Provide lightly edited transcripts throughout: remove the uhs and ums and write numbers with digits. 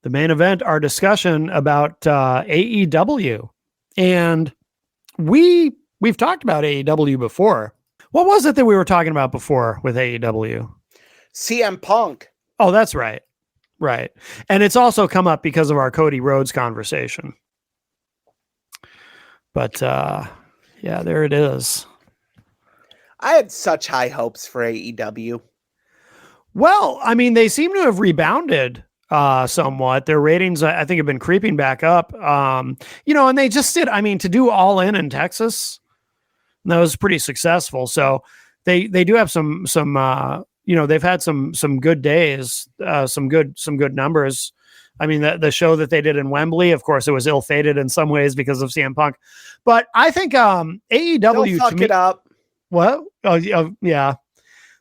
the main event, our discussion about AEW. And we've talked about AEW before. What was it that we were talking about before with AEW? CM Punk. Oh, that's right. Right. And it's also come up because of our Cody Rhodes conversation. But yeah, there it is. I had such high hopes for AEW. Well, I mean, they seem to have rebounded somewhat. Their ratings, I think, have been creeping back up. You know, and they just did, I mean, to do All In Texas, that was pretty successful. So they do have some you know, they've had some good days, some good numbers. I mean, the show that they did in Wembley, of course, it was ill-fated in some ways because of CM Punk. But I think AEW, they'll fuck it up. What? Oh, yeah.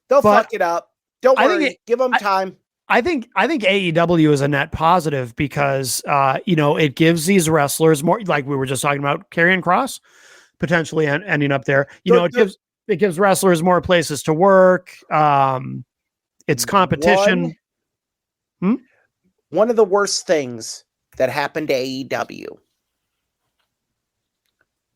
They'll fuck it up. Don't worry. Give them time. I think AEW is a net positive because, you know, it gives these wrestlers more, like we were just talking about Karrion Kross potentially ending up there. You know, it gives wrestlers more places to work. It's competition. One of the worst things that happened to AEW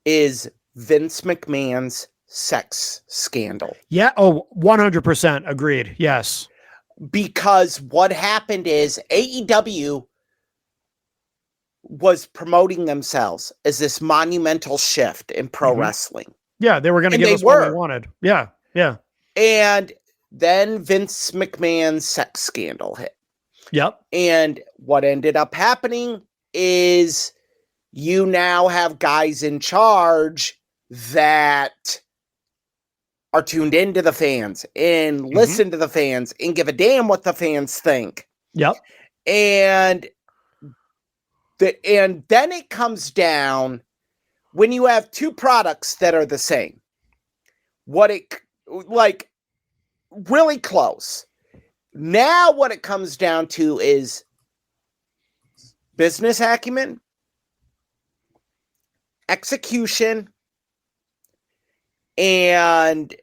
is Vince McMahon's sex scandal. Yeah. Oh, 100% agreed. Yes. Because what happened is AEW was promoting themselves as this monumental shift in pro wrestling. Yeah, they were going to give us what we wanted. Yeah, yeah. And then Vince McMahon's sex scandal hit. Yep. And what ended up happening is you now have guys in charge that are tuned into the fans and listen to the fans and give a damn what the fans think. Yep. And then it comes down when you have two products that are the same. Like really close. Now what it comes down to is business acumen, execution, and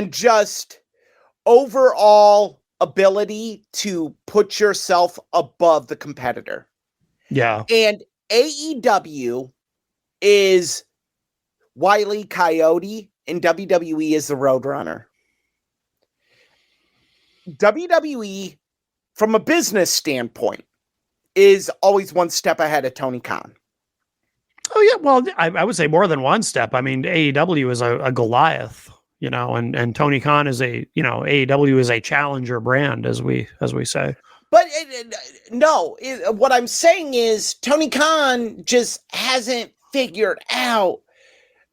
just overall ability to put yourself above the competitor. Yeah. And AEW is Wile E. Coyote and WWE is the Roadrunner. WWE, from a business standpoint, is always one step ahead of Tony Khan. Oh, yeah. Well, I would say more than one step. I mean, AEW is a Goliath, you know, and Tony Khan is AEW is a challenger brand, as we say. But what I'm saying is Tony Khan just hasn't figured out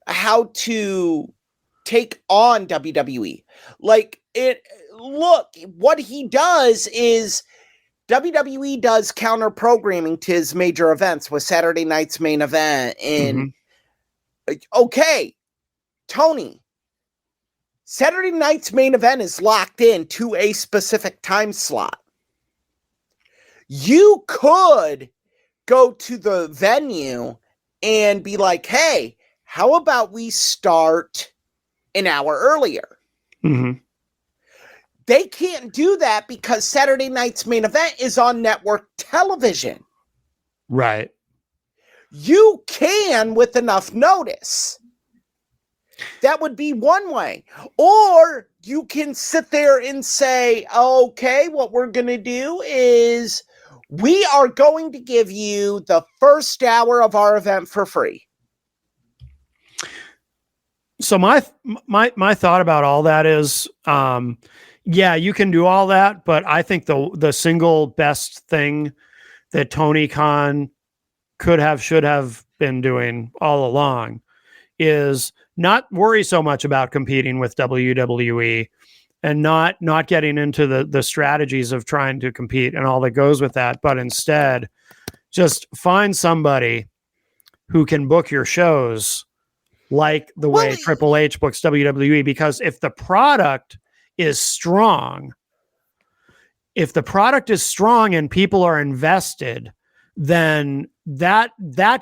how to take on WWE. Look, what he does is WWE does counter programming to his major events with Saturday night's main event. And okay, Tony, Saturday night's main event is locked in to a specific time slot. You could go to the venue and be like, hey, how about we start an hour earlier? Mm-hmm. They can't do that because Saturday night's main event is on network television. Right. You can with enough notice. That would be one way. Or you can sit there and say, okay, what we're going to do is we are going to give you the first hour of our event for free. So my thought about all that is, yeah, you can do all that, but I think the single best thing that Tony Khan should have been doing all along is not worry so much about competing with WWE and not getting into the strategies of trying to compete and all that goes with that, but instead just find somebody who can book your shows like the way Triple H books WWE, because if the product is strong, and people are invested, then that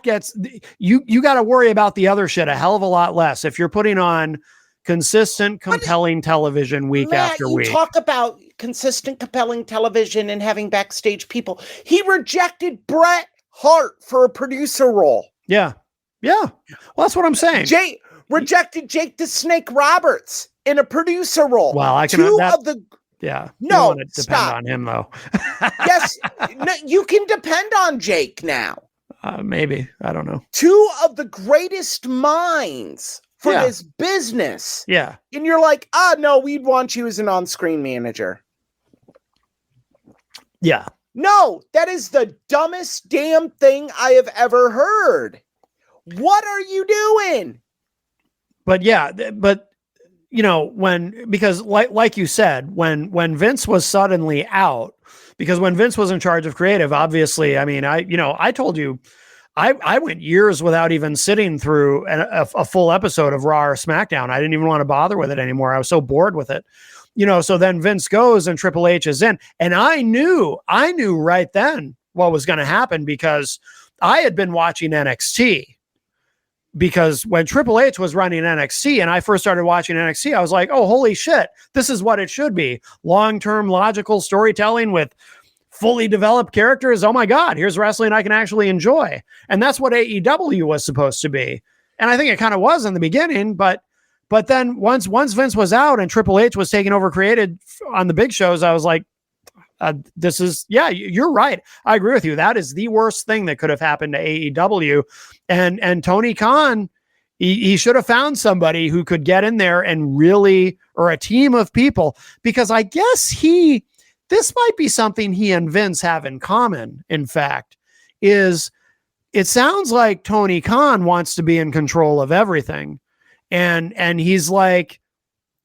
gets you got to worry about the other shit a hell of a lot less. If you're putting on, consistent, compelling television week Matt, after you week. talk about consistent, compelling television and having backstage people. He rejected Bret Hart for a producer role. Yeah. Yeah. Well, that's what I'm saying. Rejected Jake the Snake Roberts in a producer role. Well, I can Yeah. you don't want to depend stop. on him though. Yes, no, you can depend on Jake now. Maybe. I don't know. Two of the greatest minds for this business. Yeah. And you're like, no, we'd want you as an on-screen manager. Yeah. No, that is the dumbest damn thing I have ever heard. What are you doing? But you know, because like you said, when Vince was suddenly out, because when Vince was in charge of creative, obviously, I mean, I told you, I went years without even sitting through a full episode of Raw or SmackDown. I didn't even want to bother with it anymore. I was so bored with it, you know. So then Vince goes and Triple H is in, and I knew right then what was going to happen because I had been watching NXT. Because when Triple H was running NXT and I first started watching NXT, I was like, oh, holy shit, this is what it should be. Long-term logical storytelling with fully developed characters. Oh my God, here's wrestling I can actually enjoy. And that's what AEW was supposed to be. And I think it kind of was in the beginning, but then once Vince was out and Triple H was taking over created on the big shows, I was like, you're right. I agree with you. That is the worst thing that could have happened to AEW. And Tony Khan, he should have found somebody who could get in there and really, or a team of people, because I guess this might be something he and Vince have in common. In fact, it sounds like Tony Khan wants to be in control of everything. And he's like,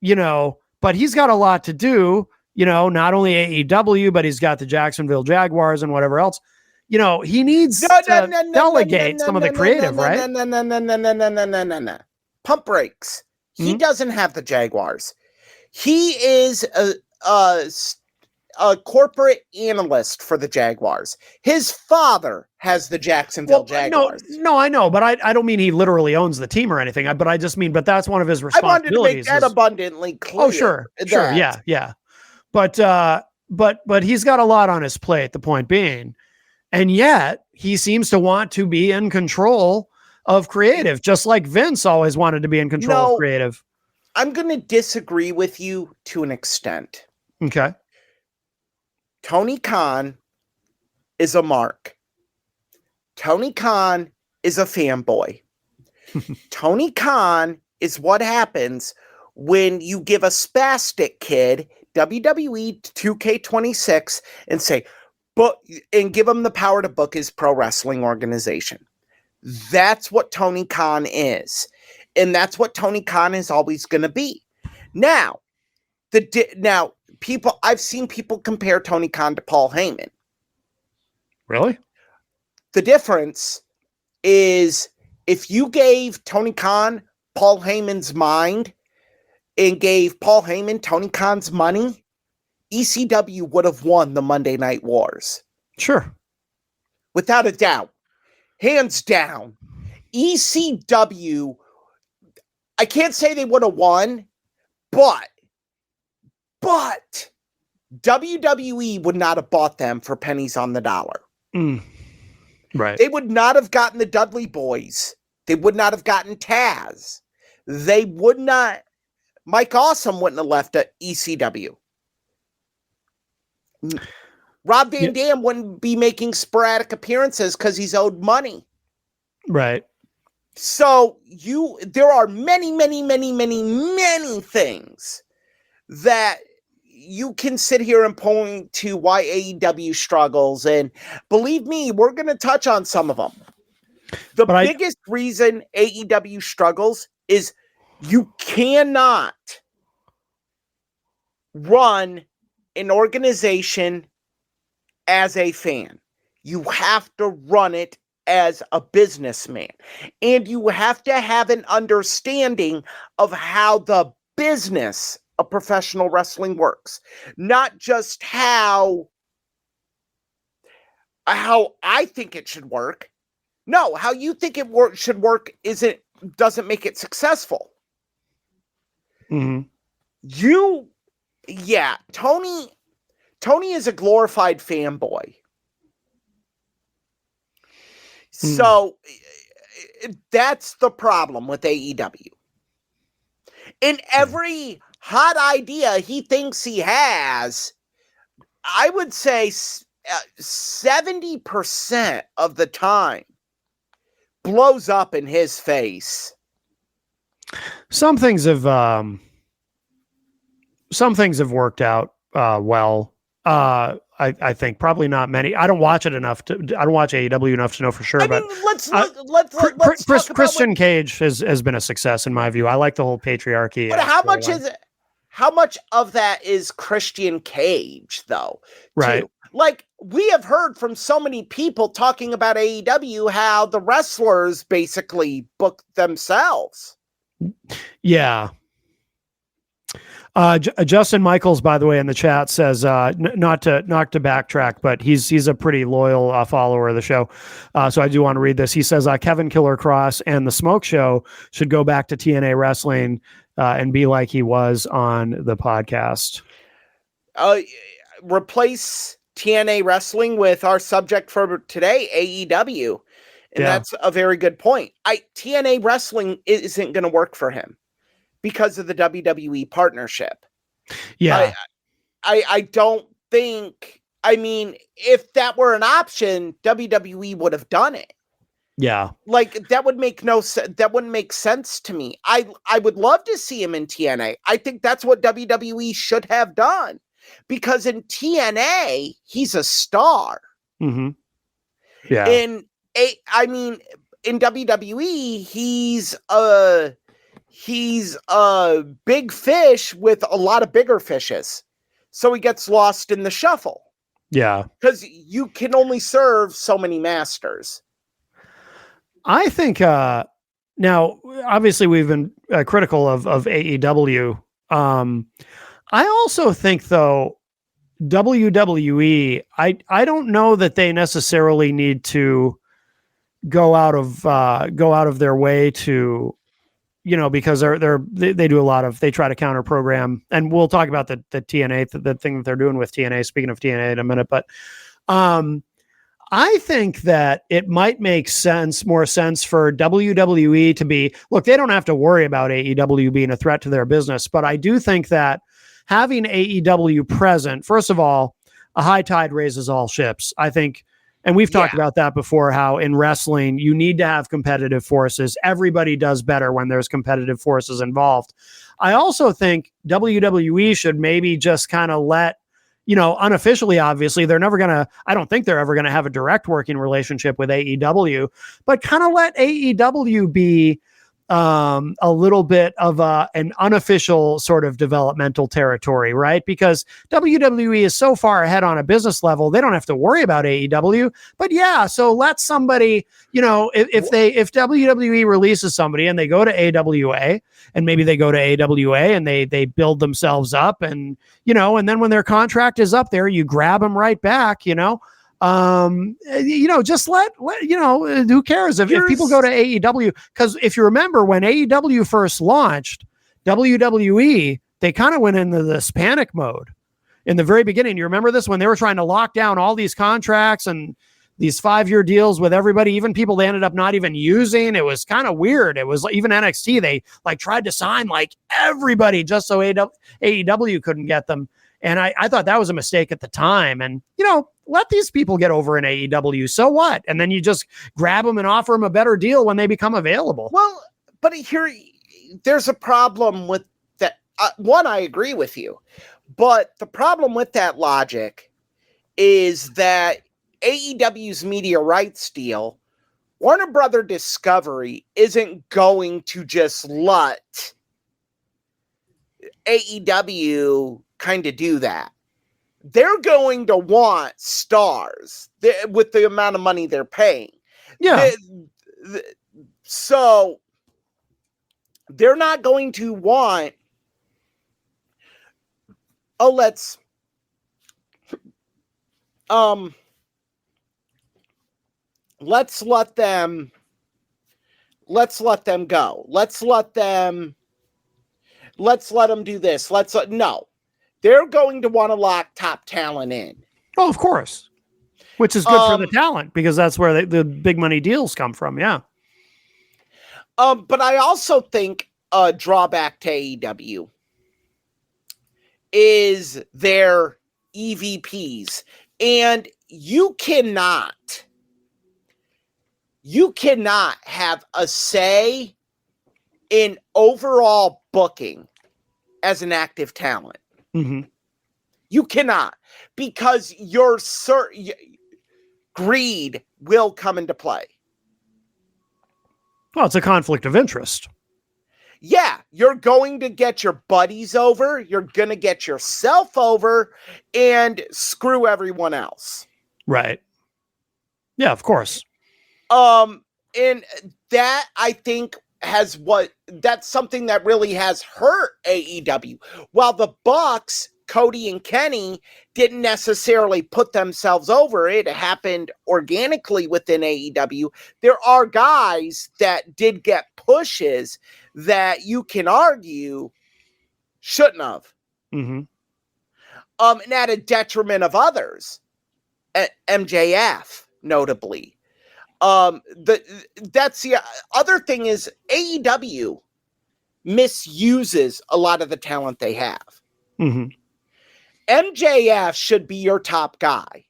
you know, but he's got a lot to do. You know, not only AEW, but he's got the Jacksonville Jaguars and whatever else. You know, he needs to delegate some of the creative, right? No. Pump brakes. He doesn't have the Jaguars. He is a corporate analyst for the Jaguars. His father has the Jacksonville Jaguars. No, I know, but I don't mean he literally owns the team or anything. But I just mean, but that's one of his responsibilities. I wanted to make that abundantly clear. Oh, sure, yeah. But he's got a lot on his plate, the point being. And yet he seems to want to be in control of creative, just like Vince always wanted to be in control of creative. I'm going to disagree with you to an extent. Okay. Tony Khan is a mark. Tony Khan is a fanboy. Tony Khan is what happens when you give a spastic kid WWE 2K26 and say, and give him the power to book his pro wrestling organization. That's what Tony Khan is. And that's what Tony Khan is always going to be. Now, I've seen people compare Tony Khan to Paul Heyman. Really? The difference is if you gave Tony Khan Paul Heyman's mind and gave Paul Heyman Tony Khan's money, ECW would have won the Monday Night Wars. Sure. Without a doubt. Hands down. ECW, I can't say they would have won, but WWE would not have bought them for pennies on the dollar. Right. They would not have gotten the Dudley Boys. They would not have gotten Taz. They would not. Mike Awesome wouldn't have left at ECW. Rob Van Dam wouldn't be making sporadic appearances because he's owed money. Right. So there are many, many, many, many, many things that you can sit here and point to why AEW struggles. And believe me, we're going to touch on some of them. The biggest reason AEW struggles is you cannot run an organization as a fan. You have to run it as a businessman. And you have to have an understanding of how the business of professional wrestling works. Not just how I think it should work. No, how you think it should work doesn't make it successful. Mhm. Tony is a glorified fanboy. Mm. So that's the problem with AEW. In every hot idea he thinks he has, I would say 70% of the time blows up in his face. Some things have worked out well. I think probably not many. I don't watch it enough to. I don't watch AEW enough to know for sure. I mean, let's talk about Christian Cage has been a success in my view. I like the whole patriarchy. But how much is it? How much of that is Christian Cage, though? Right. Too? Like, we have heard from so many people talking about AEW how the wrestlers basically book themselves. Yeah. Justin Michaels, by the way, in the chat says not to backtrack, but he's a pretty loyal follower of the show. So I do want to read this. He says Kevin Killer Cross and the Smoke Show should go back to TNA Wrestling and be like he was on the podcast. Replace TNA Wrestling with our subject for today, AEW. And that's a very good point. TNA Wrestling isn't going to work for him because of the WWE partnership. Yeah. I don't think, I mean, if that were an option, WWE would have done it. Yeah. Like, that would make no sense. That wouldn't make sense to me. I would love to see him in TNA. I think that's what WWE should have done, because in TNA, he's a star. Mm-hmm. Yeah. In WWE, he's a big fish with a lot of bigger fishes. So he gets lost in the shuffle. Yeah. Because you can only serve so many masters. I think now, obviously, we've been critical of AEW. I also think, though, WWE, I don't know that they necessarily need to go out of their way to, because they do a lot of, they try to counter program, and we'll talk about the TNA, the thing that they're doing with TNA. Speaking of TNA in a minute, but I think that it might make more sense for WWE to be, look, they don't have to worry about AEW being a threat to their business, but I do think that having AEW present, first of all, a high tide raises all ships. I think, and we've talked about that before, how in wrestling, you need to have competitive forces. Everybody does better when there's competitive forces involved. I also think WWE should maybe just kind of let, unofficially, obviously, I don't think they're ever going to have a direct working relationship with AEW, but kind of let AEW be a little bit of an unofficial sort of developmental territory, right? Because WWE is so far ahead on a business level, they don't have to worry about AEW. But so let somebody, if WWE releases somebody and they go to AWA, and maybe they go to AWA and they build themselves up, and and then when their contract is up there, you grab them right back, just let who cares if people go to AEW? Because if you remember, when AEW first launched, WWE, they kind of went into this panic mode in the very beginning. You remember this, when they were trying to lock down all these contracts and these 5-year deals with everybody, even people they ended up not even using. It was kind of weird. It was like, even NXT, they tried to sign everybody just so AEW couldn't get them. And I thought that was a mistake at the time. And, let these people get over in AEW. So what? And then you just grab them and offer them a better deal when they become available. Well, but here, there's a problem with that. One, I agree with you. But the problem with that logic is that AEW's media rights deal, Warner Brother Discovery isn't going to just let AEW kind of do that. They're going to want stars with the amount of money they're paying. Yeah. So they're not going to want, let's let them go. let's let them do this. No. They're going to want to lock top talent in. Oh, of course. Which is good for the talent because that's where the big money deals come from. Yeah. But I also think a drawback to AEW is their EVPs. And you cannot have a say in overall booking as an active talent. Mm-hmm. You cannot, because your greed will come into play. Well, it's a conflict of interest. Yeah, you're going to get your buddies over, you're going to get yourself over, and screw everyone else. Right. Yeah, of course. And that, I think, that's something that really has hurt AEW. While the Bucks, Cody and Kenny, didn't necessarily put themselves over, it happened organically within AEW. There are guys that did get pushes that you can argue shouldn't have. Mm-hmm. And at a detriment of others. MJF, notably. That's the other thing is AEW misuses a lot of the talent they have. Mm-hmm. MJF should be your top guy.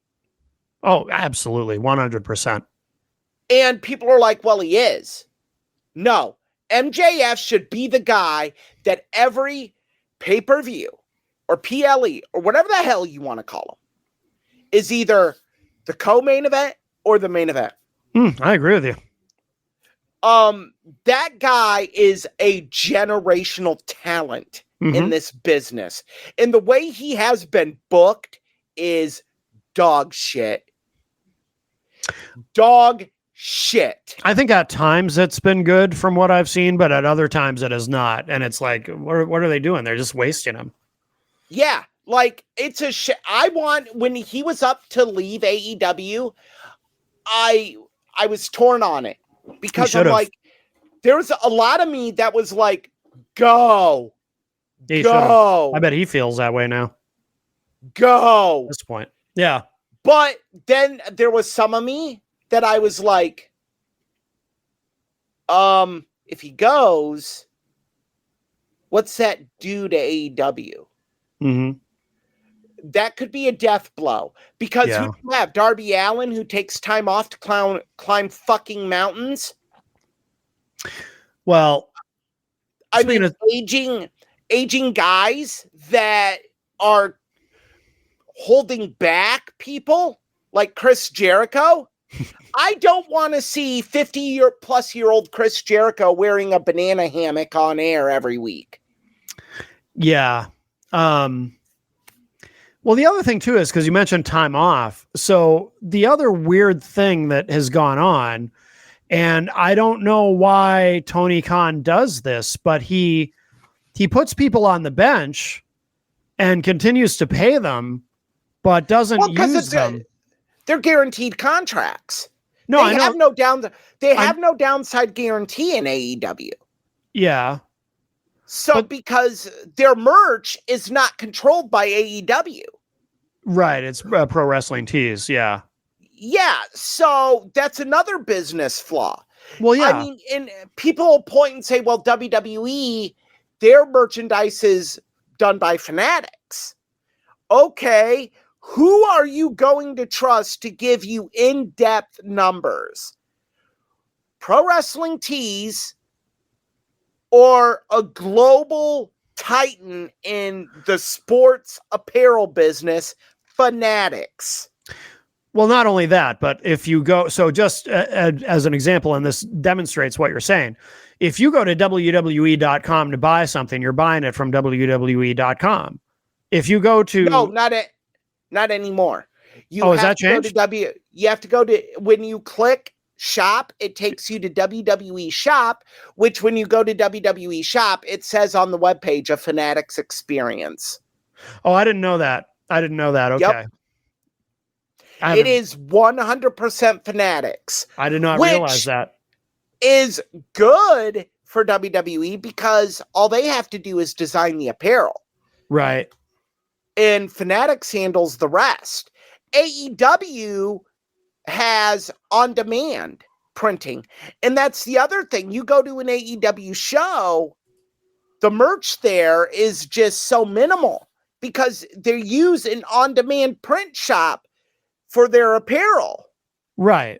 Oh, absolutely. 100%. And people are like, well, he is. No, MJF should be the guy that every pay-per-view or PLE or whatever the hell you want to call him is either the co-main event or the main event. I agree with you. That guy is a generational talent in this business. And the way he has been booked is dog shit. Dog shit. I think at times it's been good from what I've seen, but at other times it is not. And it's like, what are they doing? They're just wasting him. Yeah. Like, it's a shit. When he was up to leave AEW, I was torn on it because I'm like, there's a lot of me that was like, go. I bet he feels that way now. Go. At this point. Yeah. But then there was some of me that I was like, if he goes, what's that do to AEW? Mm-hmm. That could be a death blow because who do you have? Darby Allin, who takes time off to climb fucking mountains. Well, I mean, aging guys that are holding back people like Chris Jericho. I don't want to see 50-plus-year-old Chris Jericho wearing a banana hammock on air every week. Yeah. Well, the other thing too is because you mentioned time off. So the other weird thing that has gone on, and I don't know why Tony Khan does this, but he puts people on the bench and continues to pay them, but doesn't use them. They're guaranteed contracts. No, they have no no downside guarantee in AEW. Yeah. So because their merch is not controlled by AEW. Right. It's Pro Wrestling Tees. Yeah. Yeah. So that's another business flaw. Well, yeah. I mean, and people will point and say, well, WWE, their merchandise is done by Fanatics. Okay. Who are you going to trust to give you in-depth numbers? Pro Wrestling Tees or a global titan in the sports apparel business, Fanatics? Well, not only that, but if you go, so just as an example, and this demonstrates what you're saying, if you go to WWE.com to buy something, you're buying it from WWE.com. If you go to... No, not anymore. Has that changed? You have to go to, when you click shop, it takes you to WWE shop, which when you go to WWE shop, it says on the webpage a Fanatics experience. Oh, I didn't know that. Okay. Yep. It is 100% Fanatics. I did not realize that. Is good for WWE because all they have to do is design the apparel. Right. And Fanatics handles the rest. AEW has on-demand printing. And that's the other thing. You go to an AEW show, the merch there is just so minimal because they use an on-demand print shop for their apparel. Right.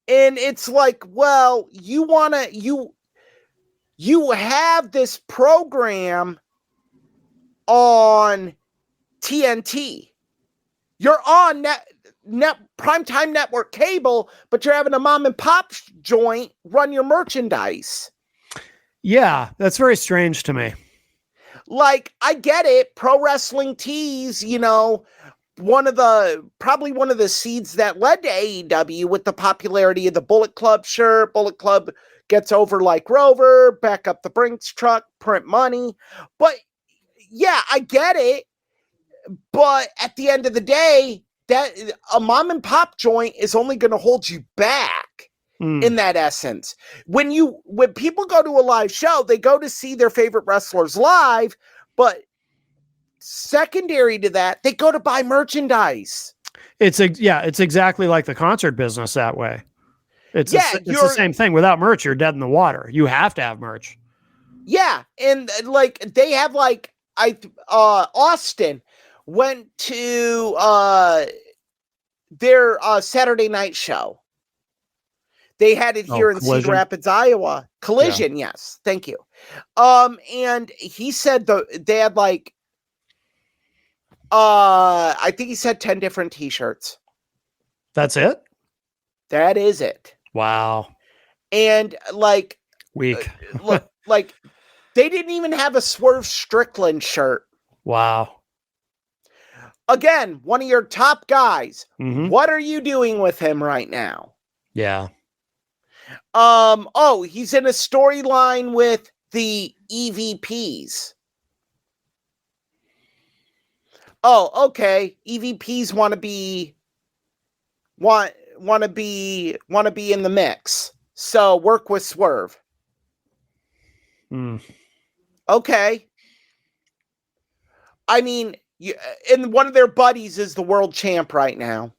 And it's like, well, you have this program on TNT. You're on net primetime network cable, but you're having a mom and pop joint run your merchandise. Yeah, that's very strange to me. Like, I get it. Pro Wrestling Tees, probably one of the seeds that led to AEW with the popularity of the Bullet Club shirt. Bullet Club gets over like Rover, back up the Brinks truck, print money. But yeah, I get it. But at the end of the day, that a mom and pop joint is only going to hold you back in that essence. When people go to a live show, they go to see their favorite wrestlers live, but secondary to that, they go to buy merchandise. It's exactly like the concert business that way. It's the same thing. Without merch, you're dead in the water. You have to have merch. Yeah, and like they have like Austin went to their Saturday night show. They had it here in Cedar Rapids, Iowa. Collision, yeah. Yes, thank you. And he said they had like I think he said 10 different t-shirts. That's it? That is it. Wow. And like weak. Like they didn't even have a Swerve Strickland shirt. Wow. Again, one of your top guys. Mm-hmm. What are you doing with him right now? Yeah. He's in a storyline with the EVPs. Oh, okay. EVPs want to be in the mix. So work with Swerve. Okay. I mean, and one of their buddies is the world champ right now.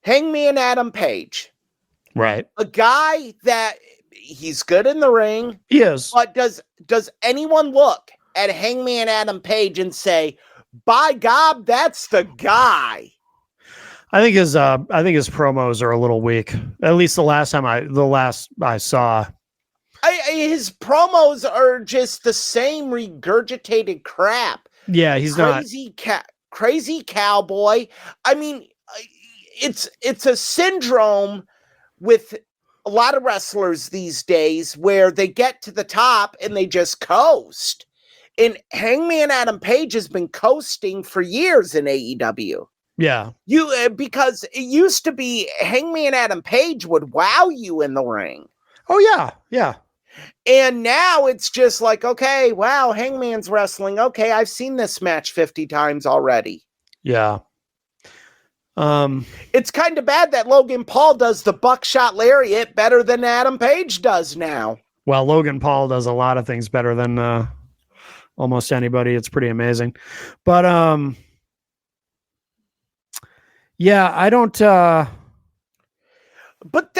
Hangman Adam Page. Right. A guy that he's good in the ring. He is. But does anyone look at Hangman Adam Page and say, by God, that's the guy? I think his promos are a little weak. At least the last I saw. His promos are just the same regurgitated crap. Yeah, he's crazy cowboy. I mean, it's a syndrome with a lot of wrestlers these days where they get to the top and they just coast. And Hangman Adam Page has been coasting for years in AEW. Yeah. Because it used to be Hangman Adam Page would wow you in the ring. Oh, yeah. Yeah. And now it's just like, okay, wow, Hangman's wrestling. Okay, I've seen this match 50 times already. Yeah. It's kind of bad that Logan Paul does the buckshot lariat better than Adam Page does now. Well, Logan Paul does a lot of things better than almost anybody. It's pretty amazing. But yeah, I don't but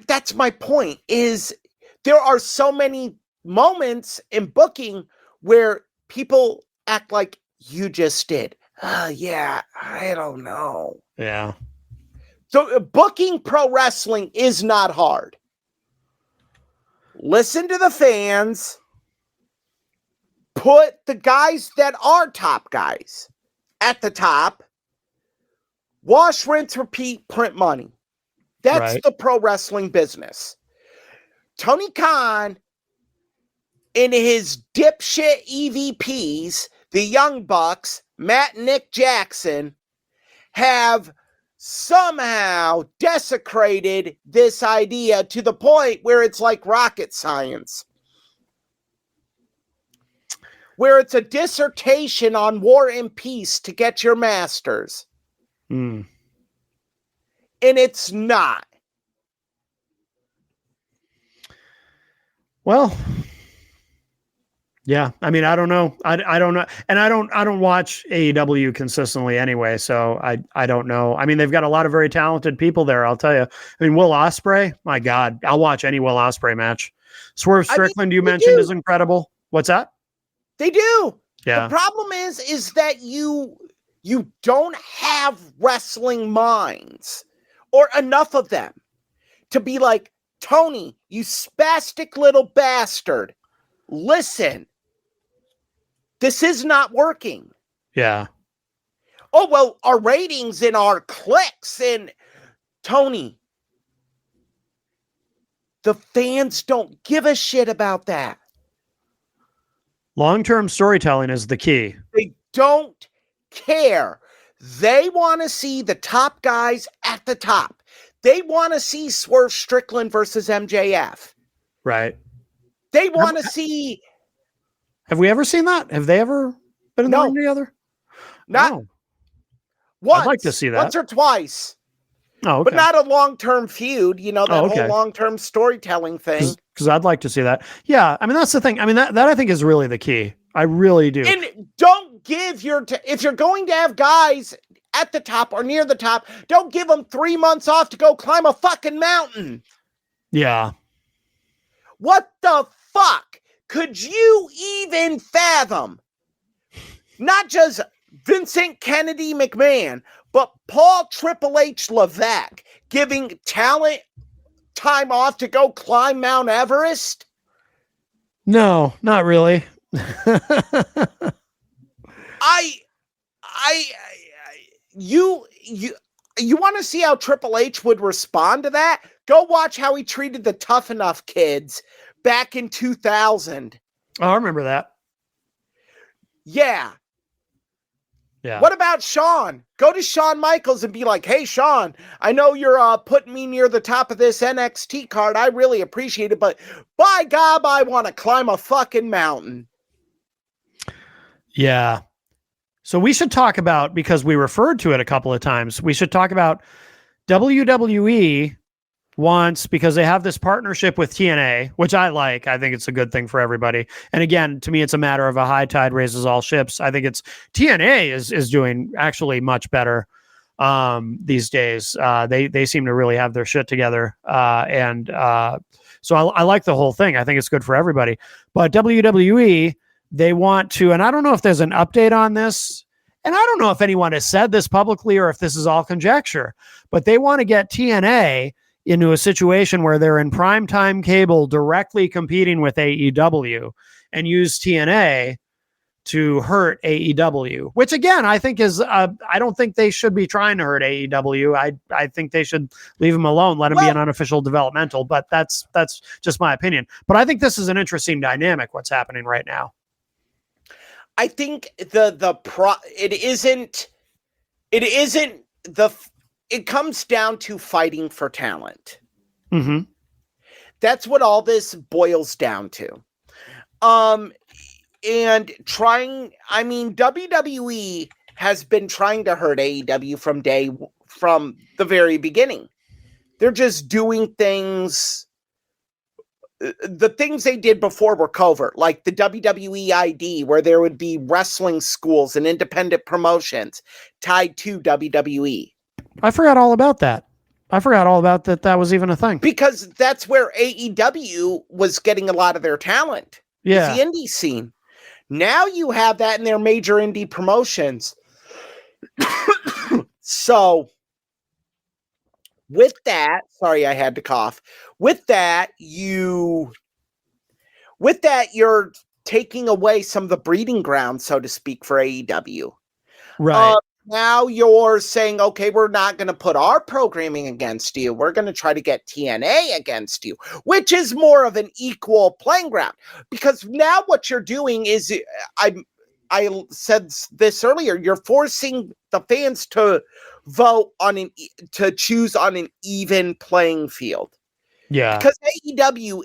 that's my point is there are so many moments in booking where people act like you just did. Yeah, I don't know. Yeah. So booking pro wrestling is not hard. Listen to the fans. Put the guys that are top guys at the top. Wash, rinse, repeat, print money. That's the pro wrestling business. Tony Khan in his dipshit EVPs, the Young Bucks, Matt and Nick Jackson, have somehow desecrated this idea to the point where it's like rocket science. Where it's a dissertation on war and peace to get your masters. And it's not. Well, yeah. I mean, I don't know. I don't know. And I don't watch AEW consistently anyway. So I don't know. I mean, they've got a lot of very talented people there. I'll tell you. I mean, Will Ospreay, my God, I'll watch any Will Ospreay match. Swerve Strickland, you mentioned, is incredible. What's that? They do. Yeah. The problem is that you don't have wrestling minds or enough of them to be like, Tony, you spastic little bastard. Listen, this is not working. Yeah. Oh, well, our ratings and our clicks and Tony, the fans don't give a shit about that. Long-term storytelling is the key. They don't care. They want to see the top guys at the top. They want to see Swerve Strickland versus MJF. Right. They want to see. Have we ever seen that? Have they ever been in the ring together? Not once. I'd like to see that. Once or twice. Oh, okay. But not a long-term feud, that whole long-term storytelling thing. Because I'd like to see that. Yeah, I mean, that's the thing. I mean, that I think is really the key. I really do. And don't give if you're going to have guys at the top or near the top, don't give them 3 months off to go climb a fucking mountain. Yeah. What the fuck could you even fathom? Not just Vincent Kennedy McMahon, but Paul Triple H Levesque giving talent time off to go climb Mount Everest? No, not really. You want to see how Triple H would respond to that? Go watch how he treated the Tough Enough kids back in 2000. Oh, I remember that. Yeah. Yeah. What about Shawn? Go to Shawn Michaels and be like, hey, Shawn, I know you're putting me near the top of this NXT card. I really appreciate it, but by God, I want to climb a fucking mountain. Yeah. So we should talk about, because we referred to it a couple of times, we should talk about WWE wants, because they have this partnership with TNA, which I like. I think it's a good thing for everybody. And again, to me, it's a matter of a high tide raises all ships. I think it's TNA is doing actually much better these days. They seem to really have their shit together. So I like the whole thing. I think it's good for everybody. But WWE, they want to, and I don't know if there's an update on this, and I don't know if anyone has said this publicly or if this is all conjecture, but they want to get TNA into a situation where they're in primetime cable directly competing with AEW and use TNA to hurt AEW, which again, I think is, I don't think they should be trying to hurt AEW. I think they should leave them alone, let them be an unofficial developmental, but that's just my opinion. But I think this is an interesting dynamic, what's happening right now. I think it comes down to fighting for talent. Mm-hmm. That's what all this boils down to. And WWE has been trying to hurt AEW from the very beginning. They're just doing things. The things they did before were covert, like the WWE ID, where there would be wrestling schools and independent promotions tied to WWE. I forgot all about that. I forgot all about that. That was even a thing. Because that's where AEW was getting a lot of their talent. Yeah. The indie scene. Now you have that in their major indie promotions. So, with that, sorry, I had to cough. With that, you're taking away some of the breeding ground, so to speak, for AEW. Right. Now you're saying, okay, we're not going to put our programming against you. We're going to try to get TNA against you, which is more of an equal playing ground. Because now what you're doing is, I said this earlier, you're forcing the fans to vote to choose on an even playing field. Yeah. Because AEW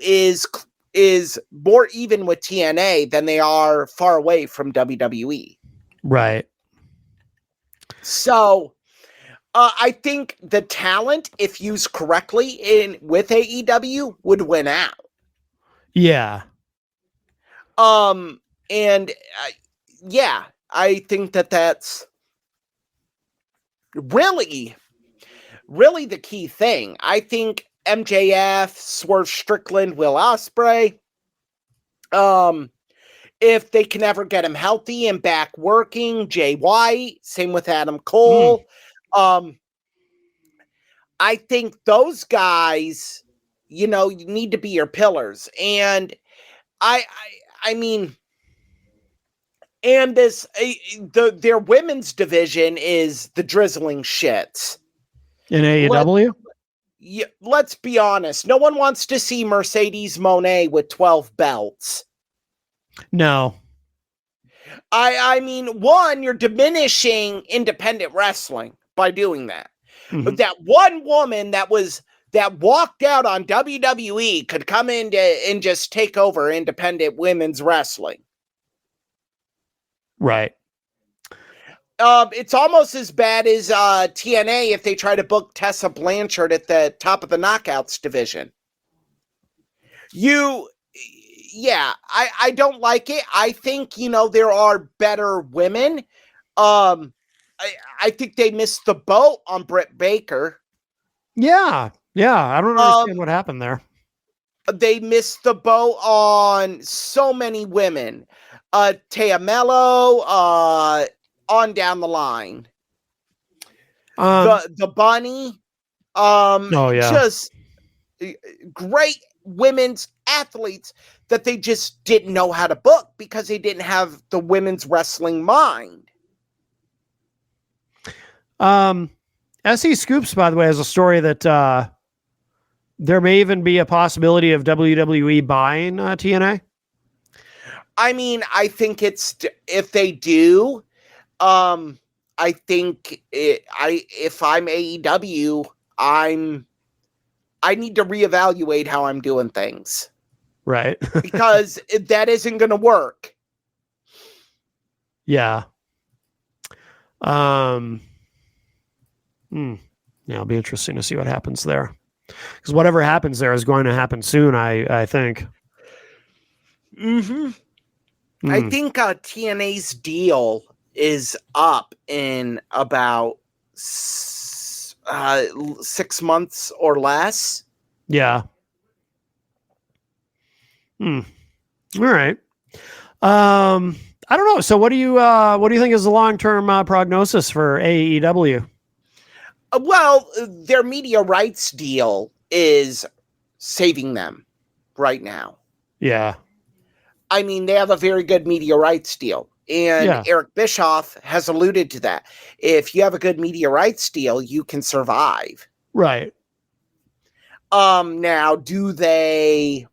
is more even with TNA than they are far away from WWE. Right. So, I think the talent, if used correctly with AEW, would win out. Yeah. And yeah, I think that's really, really the key thing. I think MJF, Swerve Strickland, Will Ospreay, if they can ever get him healthy and back working, Jay White, same with Adam Cole. I think those guys, you need to be your pillars. And I mean, and their women's division is the drizzling shits. In AEW? Let's be honest. No one wants to see Mercedes Moné with 12 belts. No. I mean, one, you're diminishing independent wrestling by doing that. Mm-hmm. That one woman that walked out on WWE could come in and just take over independent women's wrestling. Right. It's almost as bad as TNA if they try to book Tessa Blanchard at the top of the Knockouts division. I don't like it. I think, there are better women. I think they missed the boat on Britt Baker. Yeah. I don't understand what happened there. They missed the boat on so many women. Taya Mello, on down the line. The Bunny. Just great women's athletes that they just didn't know how to book because they didn't have the women's wrestling mind. SE Scoops, by the way, has a story that there may even be a possibility of WWE buying TNA. I mean, I think if they do, I think if I'm AEW, I need to reevaluate how I'm doing things. Right. Because that isn't going to work. Yeah. Yeah, it'll be interesting to see what happens there. Because whatever happens there is going to happen soon, I think. Mm-hmm. I think TNA's deal is up in about 6 months or less. Yeah. All right. I don't know. So what do you think is the long-term prognosis for AEW? Well, their media rights deal is saving them right now. Yeah. I mean, they have a very good media rights deal. And Eric Bischoff has alluded to that. If you have a good media rights deal, you can survive. Right. Now, do they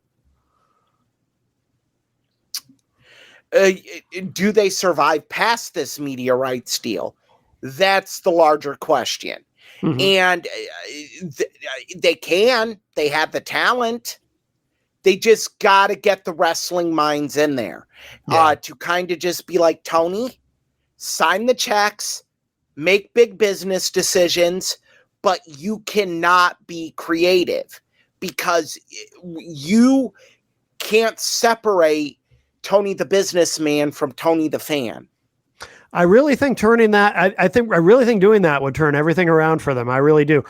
survive past this media rights deal? That's the larger question. Mm-hmm. And they can. They have the talent. They just got to get the wrestling minds in there to kind of just be like, Tony, sign the checks, make big business decisions, but you cannot be creative because you can't separate Tony the businessman from Tony the fan. I really think turning that, I really think doing that would turn everything around for them. I really do.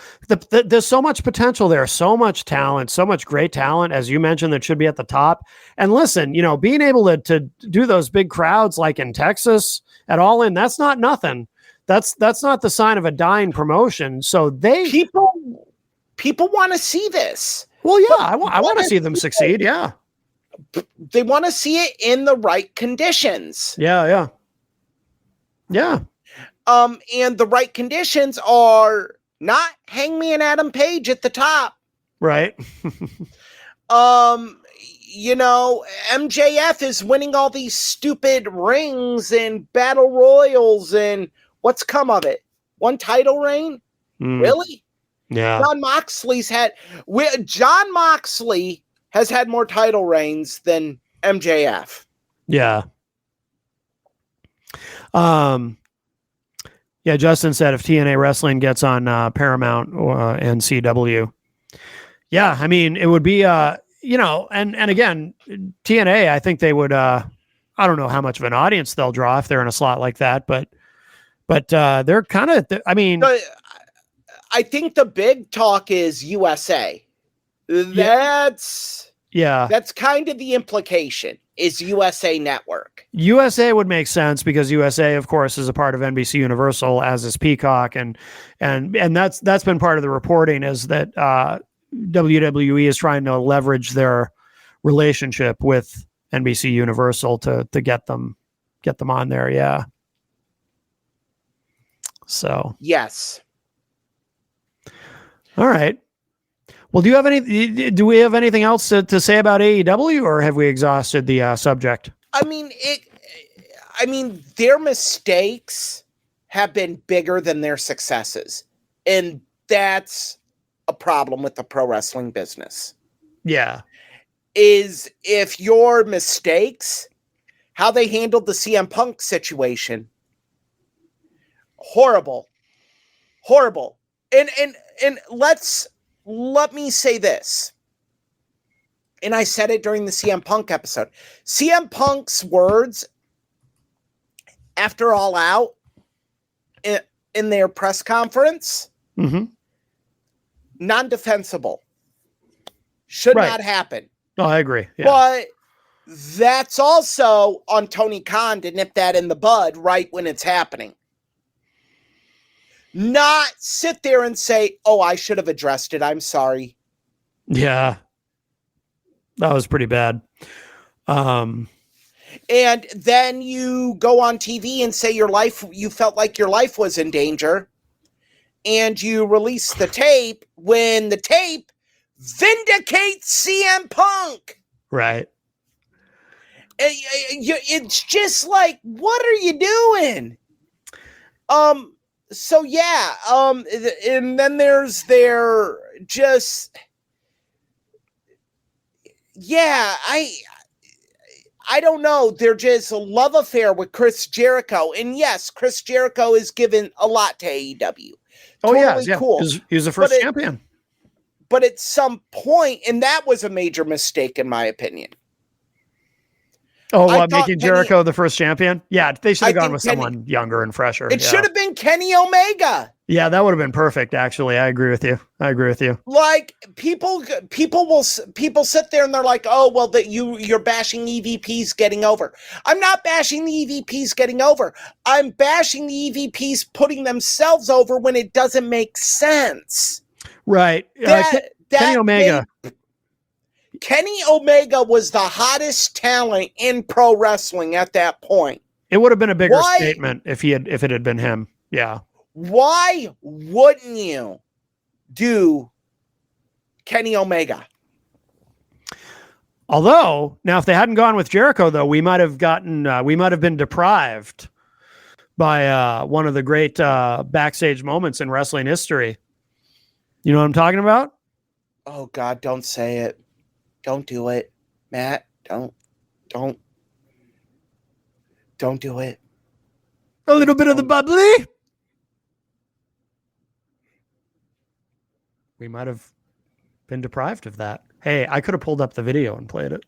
There's so much potential there, so much talent, so much great talent, as you mentioned, that should be at the top. And listen, being able to do those big crowds like in Texas at All In, that's not nothing. That's not the sign of a dying promotion. So people want to see this. Well, yeah, I want to see them succeed. Yeah. They want to see it in the right conditions. Yeah. And the right conditions are not Hangman Adam Page at the top. Right. MJF is winning all these stupid rings and battle royals, and what's come of it? One title reign? Really? Yeah. John Moxley has had more title reigns than MJF. Yeah. Yeah, Justin said if TNA Wrestling gets on Paramount and CW, yeah, I mean, it would be and again, TNA, I think they would, I don't know how much of an audience they'll draw if they're in a slot like that, but they're kind of, I mean, I think the big talk is USA. That's kind of the implication is USA Network. USA would make sense because USA, of course, is a part of NBC Universal, as is Peacock, and that's been part of the reporting is that WWE is trying to leverage their relationship with NBC Universal to get them on there. Yeah. So yes. All right. Well, do we have anything else to say about AEW, or have we exhausted the subject? I mean, their mistakes have been bigger than their successes, and that's a problem with the pro wrestling business. Yeah. Is if your mistakes, how they handled the CM Punk situation, horrible. And let me say this. And I said it during the CM Punk episode. CM Punk's words after All Out in their press conference, non-defensible. Should not happen. Oh, I agree. Yeah. But that's also on Tony Khan to nip that in the bud right when it's happening. Not sit there and say, oh, I should have addressed it. I'm sorry. Yeah. That was pretty bad. And then you go on TV and say you felt like your life was in danger. And you release the tape when the tape vindicates CM Punk. Right. It's just like, what are you doing? So yeah, and then there's their just, yeah, I don't know. They're just a love affair with Chris Jericho, and yes, Chris Jericho is given a lot to AEW. Oh totally yeah, cool. He's the first champion. But at some point, and that was a major mistake in my opinion. Oh, what, making Jericho the first champion? Yeah, they should have gone with someone younger and fresher. It should have been Kenny Omega. Yeah, that would have been perfect, actually. I agree with you. Like, people sit there and they're like, oh, well, you're bashing EVPs getting over. I'm not bashing the EVPs getting over. I'm bashing the EVPs putting themselves over when it doesn't make sense. Right. Kenny Omega. Kenny Omega was the hottest talent in pro wrestling at that point. It would have been a bigger statement if it had been him. Yeah. Why wouldn't you do Kenny Omega? Although, now if they hadn't gone with Jericho, though, we might have been deprived by one of the great backstage moments in wrestling history. You know what I'm talking about? Oh God, don't say it. Don't do it, Matt. Don't do it. A little bit of the bubbly. We might have been deprived of that. Hey, I could have pulled up the video and played it.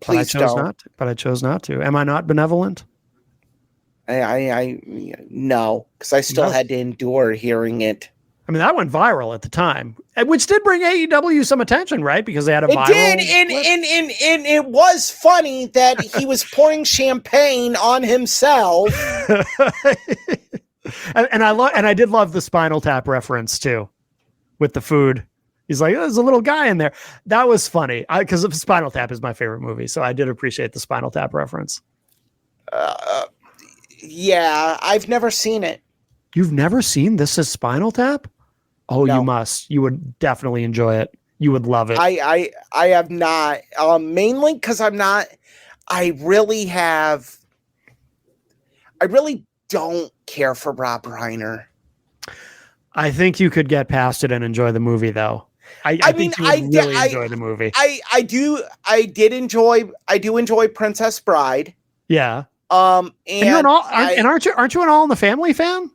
Please don't. But I chose not to. Am I not benevolent? I no, because I still had to endure hearing it. I mean, that went viral at the time, which did bring AEW some attention, right? Because they had a viral. It did, and it was funny that he was pouring champagne on himself. and I did love the Spinal Tap reference too, with the food. He's like, there's a little guy in there. That was funny because Spinal Tap is my favorite movie, so I did appreciate the Spinal Tap reference. Yeah, I've never seen it. You've never seen This Is Spinal Tap? Oh, no. You must. You would definitely enjoy it. You would love it. I have not. Mainly because I'm not. I really don't care for Rob Reiner. I think you could get past it and enjoy the movie, though. I think you would really enjoy the movie. I do enjoy Princess Bride. Yeah. And aren't you an All in the Family fan?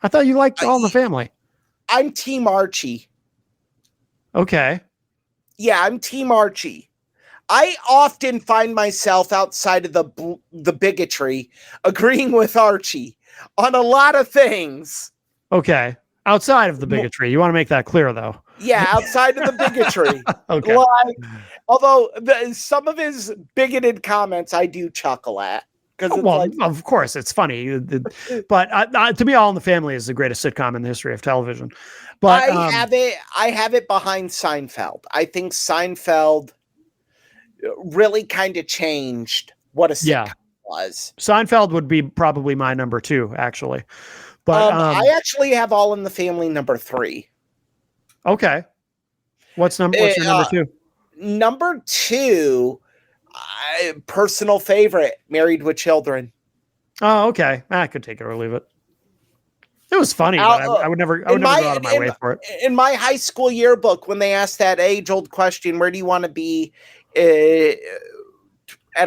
I thought you liked All in the Family. I'm Team Archie. Okay. Yeah, I'm Team Archie. I often find myself outside of the bigotry agreeing with Archie on a lot of things. Okay. Outside of the bigotry. You want to make that clear, though. Yeah, outside of the bigotry. Okay. Like, although some of his bigoted comments I do chuckle at. Because Well, of course, it's funny. But to me, All in the Family is the greatest sitcom in the history of television. But I have it behind Seinfeld. I think Seinfeld really kind of changed what a sitcom was. Seinfeld would be probably my number 2, actually. But I actually have All in the Family number 3. Okay. What's your number 2? Number 2, personal favorite, Married with Children. Oh, okay. I could take it or leave it. It was funny, but I would never go out of my way for it. In my high school yearbook, when they asked that age-old question, where do you want to be at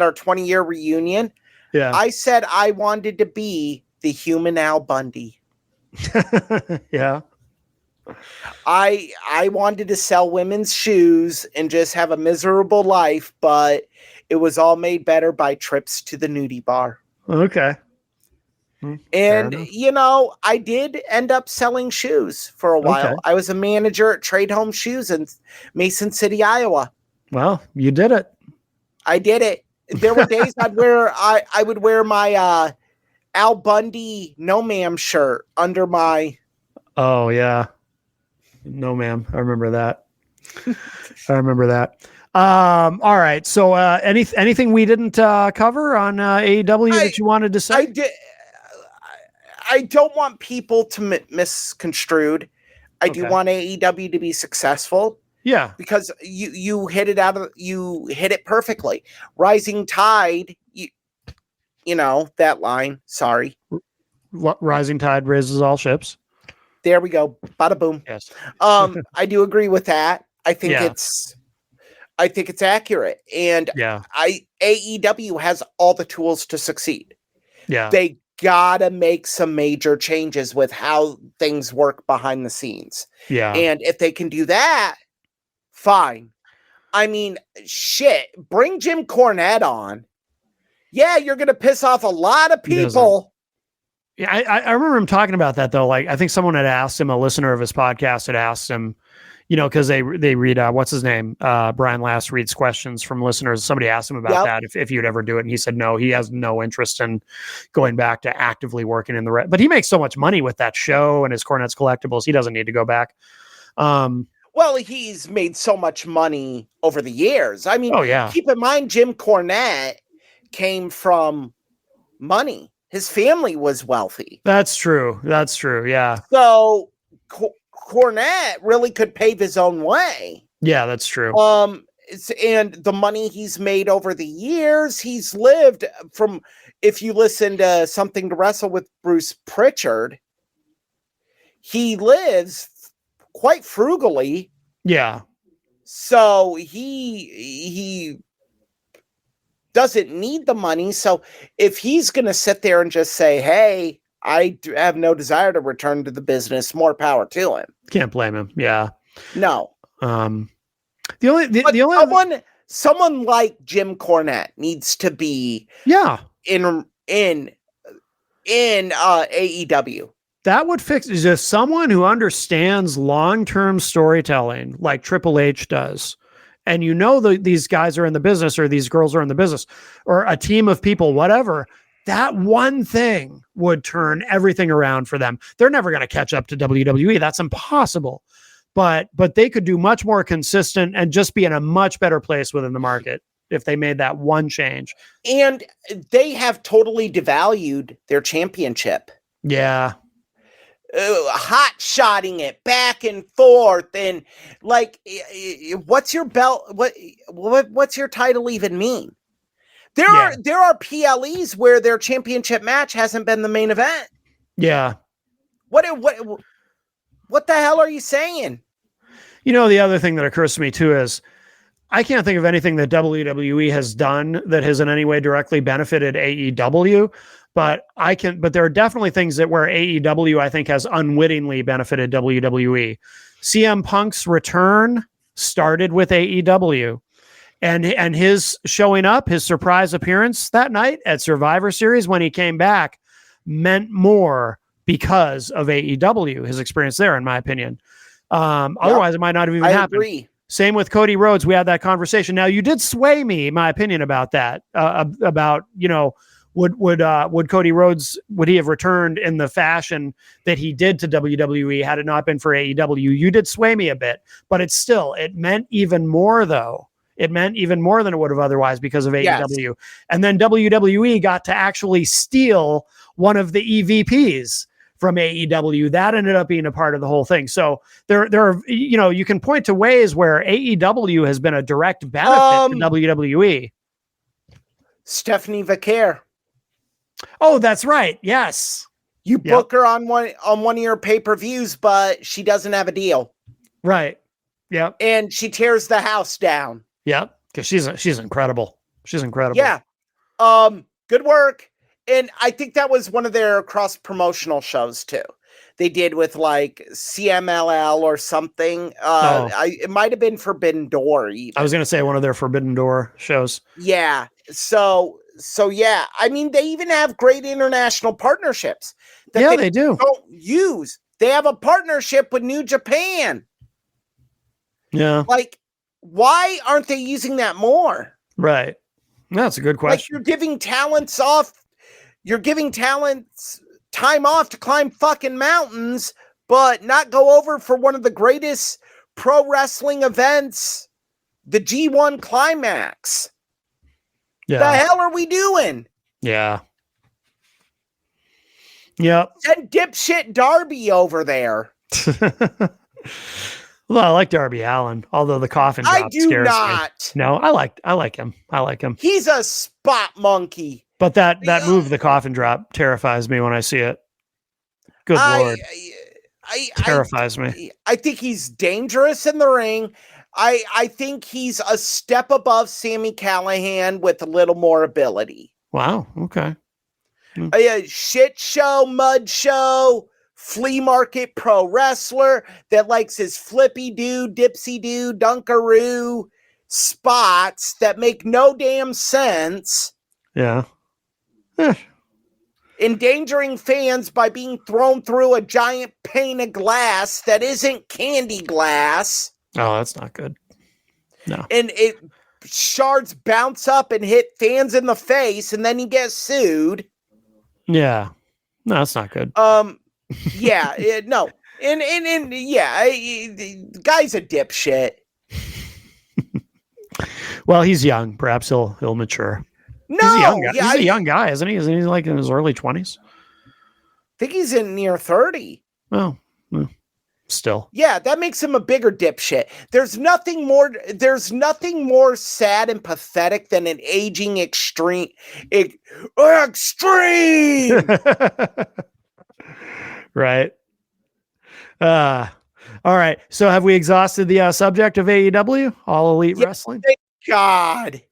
our 20-year reunion? Yeah. I said I wanted to be the human Al Bundy. Yeah. I wanted to sell women's shoes and just have a miserable life, but it was all made better by trips to the nudie bar. Okay. And, I did end up selling shoes for a while. Okay. I was a manager at Trade Home Shoes in Mason City, Iowa. Well, you did it. I did it. There were days I would wear my Al Bundy No Ma'am shirt under my... Oh, yeah. No, ma'am. I remember that. All right. So anything we didn't cover on AEW that you wanted to say? I don't want people to misconstrued. I do want AEW to be successful. Yeah. Because you hit it perfectly. Rising tide, you know, that line. Sorry. Rising tide raises all ships. There we go. Bada boom. Yes. I do agree with that. I think it's accurate. And AEW has all the tools to succeed. Yeah. They gotta make some major changes with how things work behind the scenes. Yeah. And if they can do that, fine. I mean, shit, bring Jim Cornette on. Yeah, you're gonna piss off a lot of people. Yeah, I remember him talking about that, though. Like, I think someone had asked him, a listener of his podcast had asked him, because they read, what's his name? Brian Last reads questions from listeners. Somebody asked him about that, if you'd ever do it. And he said, no, he has no interest in going back to actively working in the but he makes so much money with that show and his Cornette's Collectibles. He doesn't need to go back. Well, he's made so much money over the years. I mean, keep in mind, Jim Cornette came from money. His family was wealthy. That's true. Yeah. So Cornette really could pave his own way. Yeah, that's true. And the money he's made over the years, he's lived from, if you listen to Something to Wrestle with Bruce Pritchard, he lives quite frugally. Yeah. So he doesn't need the money. So if he's going to sit there and just say, hey, I have no desire to return to the business, more power to him. Can't blame him. Yeah. No. Someone like Jim Cornette needs to be in AEW. That would fix just someone who understands long-term storytelling like Triple H does. And these guys are in the business, or these girls are in the business, or a team of people, whatever. That one thing would turn everything around for them. They're never going to catch up to WWE. That's impossible. But they could do much more consistent and just be in a much better place within the market if they made that one change. And they have totally devalued their championship. Yeah. Hot shotting it back and forth, and like, what's your belt? What's your title even mean? There are PLEs where their championship match hasn't been the main event. Yeah. What the hell are you saying? The other thing that occurs to me too is I can't think of anything that WWE has done that has in any way directly benefited AEW. But there are definitely things where AEW, I think, has unwittingly benefited WWE. CM Punk's return started with AEW. And his showing up, his surprise appearance that night at Survivor Series when he came back meant more because of AEW, his experience there, in my opinion. Otherwise, it might not have even happened. Agree. Same with Cody Rhodes. We had that conversation. Now, you did sway me, in my opinion, about that. About, would Cody Rhodes, would he have returned in the fashion that he did to WWE had it not been for AEW? You did sway me a bit, but it meant even more, though. It meant even more than it would have otherwise because of AEW. And then WWE got to actually steal one of the EVPs from AEW. That ended up being a part of the whole thing. So there are, you can point to ways where AEW has been a direct benefit to WWE. Stephanie Vaquer. Oh, that's right. Yes. You book her on one of your pay-per-views, but she doesn't have a deal. Right. Yep. And she tears the house down. Yep. Because she's incredible. She's incredible. Yeah. Good work. And I think that was one of their cross-promotional shows, too. They did with, like, CMLL or something. It might have been Forbidden Door, even. I was going to say one of their Forbidden Door shows. Yeah. So yeah. I mean, they even have great international partnerships. That they do. Don't use. They have a partnership with New Japan. Yeah. Like, why aren't they using that more? Right. That's a good question. Like, you're giving talents time off to climb fucking mountains, but not go over for one of the greatest pro wrestling events, the G1 Climax. Yeah. The hell are we doing? Yeah. Yep. Send dipshit Darby over there. Well, I like Darby Allin, although the coffin drop I do scares not. me. No, I like him. I like him. He's a spot monkey. But that move, the coffin drop, terrifies me when I see it. Good Lord. Terrifies me. I think he's dangerous in the ring. I think he's a step above Sami Callihan with a little more ability. Wow. Okay. Shit show, mud show, flea market pro wrestler that likes his flippy doo, dipsy doo, dunkaroo spots that make no damn sense. Yeah. Endangering fans by being thrown through a giant pane of glass that isn't candy glass. Oh, that's not good. No. And shards bounce up and hit fans in the face, and then he gets sued. Yeah. No, that's not good. Yeah, no. And yeah, the guy's a dipshit. Well, he's young. Perhaps he'll mature. No, he's a young guy. He's a young guy, isn't he? Isn't he like in his early 20s? I think he's in near 30. Well, still. Yeah, that makes him a bigger dipshit. There's nothing more sad and pathetic than an aging extreme. Right. All right. So have we exhausted the subject of AEW, All Elite Wrestling? Thank God.